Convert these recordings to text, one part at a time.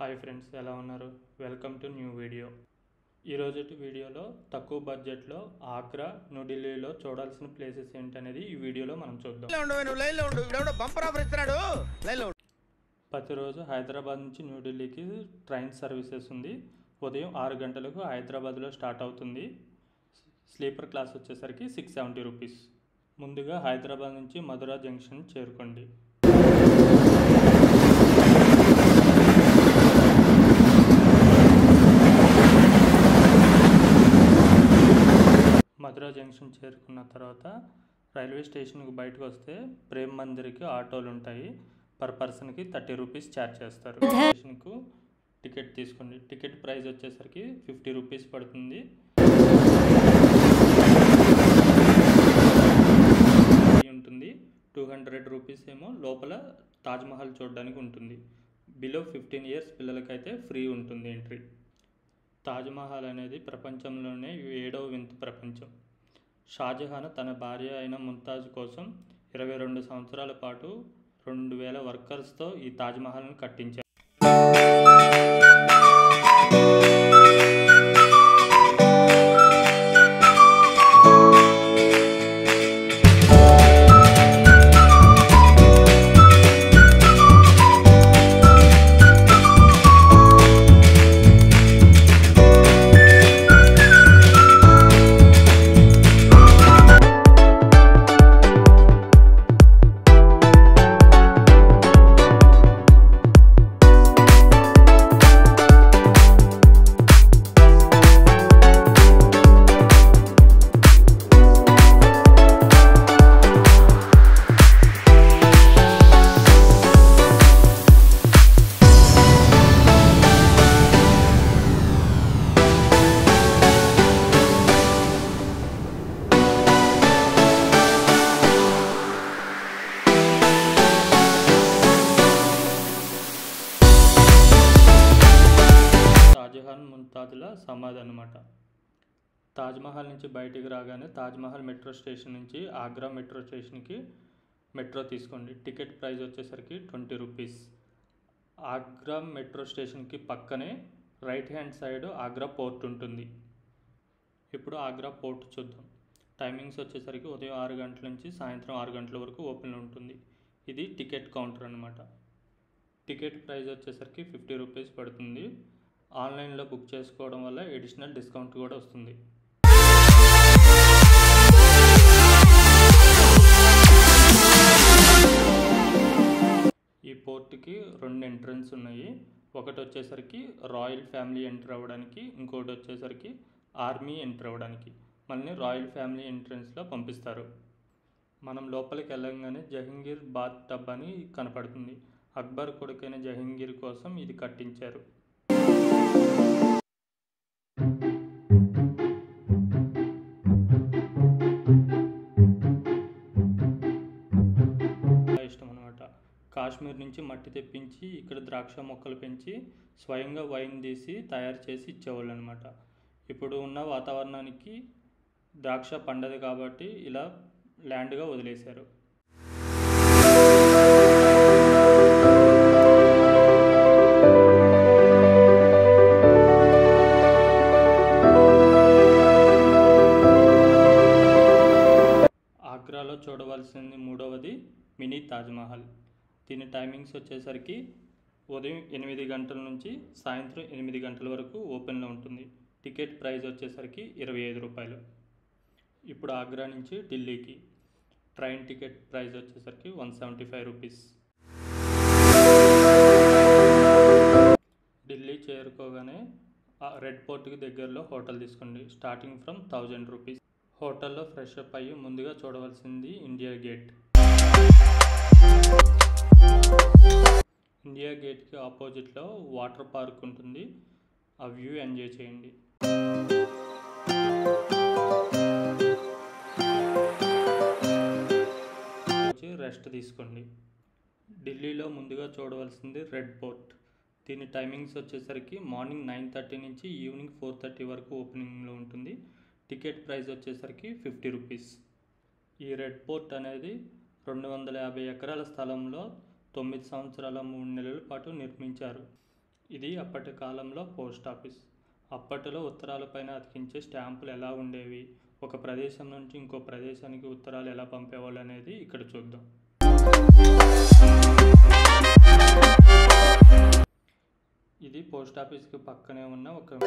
Hi friends, ఎలా ఉన్నారు? Welcome to new video. ఈరోజు వీడియోలో తక్కువ బడ్జెట్లో ఆగ్రా, న్యూఢిల్లీలో చూడాల్సిన ప్లేసెస్ ఏంటనేది ఈ వీడియోలో మనం చూద్దాం. ప్రతిరోజు హైదరాబాద్ నుంచి న్యూఢిల్లీకి ట్రైన్ సర్వీసెస్ ఉంది. ఉదయం 6 గంటలకు హైదరాబాద్లో స్టార్ట్ అవుతుంది. స్లీపర్ క్లాస్ వచ్చేసరికి 670 రూపీస్. ముందుగా హైదరాబాద్ నుంచి మధురా జంక్షన్ చేరుకోండి. మధురా జంక్షన్ చేరుకున్న తర్వాత రైల్వే స్టేషన్కి బయటకు వస్తే ప్రేమ్ మందిర్కి ఆటోలు ఉంటాయి. పర్ పర్సన్కి 30 రూపీస్ ఛార్జ్ చేస్తారు. స్టేషన్కు టికెట్ తీసుకోండి. టికెట్ ప్రైస్ వచ్చేసరికి 50 రూపీస్ పడుతుంది. ఉంటుంది 200 రూపీస్ ఏమో లోపల తాజ్మహల్ చూడడానికి ఉంటుంది. బిలో 15 ఇయర్స్ పిల్లలకైతే ఫ్రీ ఉంటుంది ఎంట్రీ. తాజ్మహల్ అనేది ప్రపంచంలోనే 7వ వింత ప్రపంచం. షాజహాన్ తన భార్య అయిన ముంతాజ్ కోసం 22 సంవత్సరాల పాటు 2000 వర్కర్స్తో ఈ తాజ్మహల్ను కట్టించారు. షాజహాన్ ముంతాజ్ల సమాధి అన్నమాట. తాజ్మహల్ నుంచి బయటికి రాగానే తాజ్మహల్ మెట్రో స్టేషన్ నుంచి ఆగ్రా మెట్రో స్టేషన్కి మెట్రో తీసుకోండి. టికెట్ ప్రైస్ వచ్చేసరికి 20 రూపీస్. ఆగ్రా మెట్రో స్టేషన్కి పక్కనే right hand side Agra port ఉంటుంది. ఇప్పుడు ఆగ్రా పోర్ట్ చూద్దాం. టైమింగ్స్ వచ్చేసరికి ఉదయం 6 గంటల నుంచి సాయంత్రం 6 గంటల వరకు ఓపెన్ ఉంటుంది. ఇది టికెట్ కౌంటర్ అన్నమాట. టికెట్ ప్రైస్ వచ్చేసరికి 50 రూపీస్ పడుతుంది. ఆన్లైన్లో బుక్ చేసుకోవడం వల్ల ఎడిషనల్ డిస్కౌంట్ కూడా వస్తుంది. ఈ పోర్ట్కి 2 ఎంట్రన్స్ ఉన్నాయి. ఒకటి వచ్చేసరికి రాయల్ ఫ్యామిలీ ఎంటర్ అవ్వడానికి, ఇంకోటి వచ్చేసరికి ఆర్మీ ఎంటర్ అవ్వడానికి. మళ్ళీ రాయల్ ఫ్యామిలీ ఎంట్రన్స్లో పంపిస్తారు. మనం లోపలికి వెళ్ళగానే జహంగీర్ బాత్ టబ్ అని కనపడుతుంది. అక్బర్ కొడుకైన జహంగీర్ కోసం ఇది కట్టించారు. ఇష్టం అన్నమాట. కాశ్మీర్ నుంచి మట్టి తెప్పించి ఇక్కడ ద్రాక్ష మొక్కలు పెంచి స్వయంగా వైన్ తీసి తయారు చేసి ఇచ్చేవాళ్ళు అనమాట. ఇప్పుడు ఉన్న వాతావరణానికి ద్రాక్ష పండదు కాబట్టి ఇలా ల్యాండ్గా వదిలేశారు. ఆగ్రాలో చూడవలసింది 3వది మినీ తాజ్మహల్. దీని టైమింగ్స్ వచ్చేసరికి ఉదయం 8 గంటల నుంచి సాయంత్రం 8 గంటల వరకు ఓపెన్లో ఉంటుంది. టికెట్ ప్రైస్ వచ్చేసరికి 25 రూపాయలు. ఇప్పుడు ఆగ్రా నుంచి ఢిల్లీకి ట్రైన్ టికెట్ ప్రైస్ వచ్చేసరికి 175 రూపీస్. ఢిల్లీ చేరుకోగానే రెడ్ పోర్ట్కి దగ్గరలో హోటల్ తీసుకోండి. Starting from 1000 rupees. హోటల్లో ఫ్రెష్ అప్ అయ్యి ముందుగా చూడవలసింది ఇండియా గేట్. ఇండియా గేట్కి ఆపోజిట్లో వాటర్ పార్క్ ఉంటుంది. ఆ వ్యూ ఎంజాయ్ చేయండి. వచ్చి రెస్ట్ తీసుకోండి. ఢిల్లీలో ముందుగా చూడవలసింది రెడ్ పోర్ట్. దీని టైమింగ్స్ వచ్చేసరికి మార్నింగ్ 9:30 నుంచి ఈవినింగ్ 4:30 వరకు ఓపెనింగ్లో ఉంటుంది. టికెట్ ప్రైస్ వచ్చేసరికి 50 రూపీస్. ఈ రెడ్ పోర్ట్ అనేది 250 ఎకరాల స్థలంలో 9 సంవత్సరాల 3 నెలల పాటు నిర్మించారు. ఇది అప్పటి కాలంలో పోస్ట్ ఆఫీస్. అప్పట్లో ఉత్తరాలపైన అతికించే స్టాంపులు ఎలా ఉండేవి, ఒక ప్రదేశం నుంచి ఇంకో ప్రదేశానికి ఉత్తరాలు ఎలా పంపేవాళ్ళు అనేది ఇక్కడ చూద్దాం. ఇది పోస్ట్ ఆఫీస్కి పక్కనే ఉన్న ఒక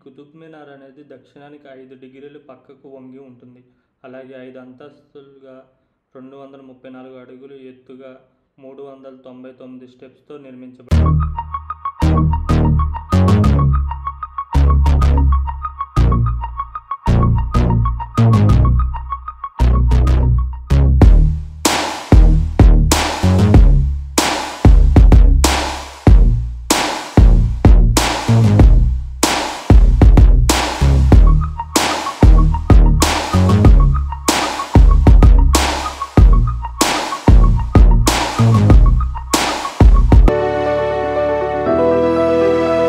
కుతుబ్ మినార్ అనేది దక్షిణానికి 5 డిగ్రీలు పక్కకు వంగి ఉంటుంది. అలాగే 5 అంతస్తులుగా 234 అడుగులు ఎత్తుగా 399 స్టెప్స్తో నిర్మించబడింది.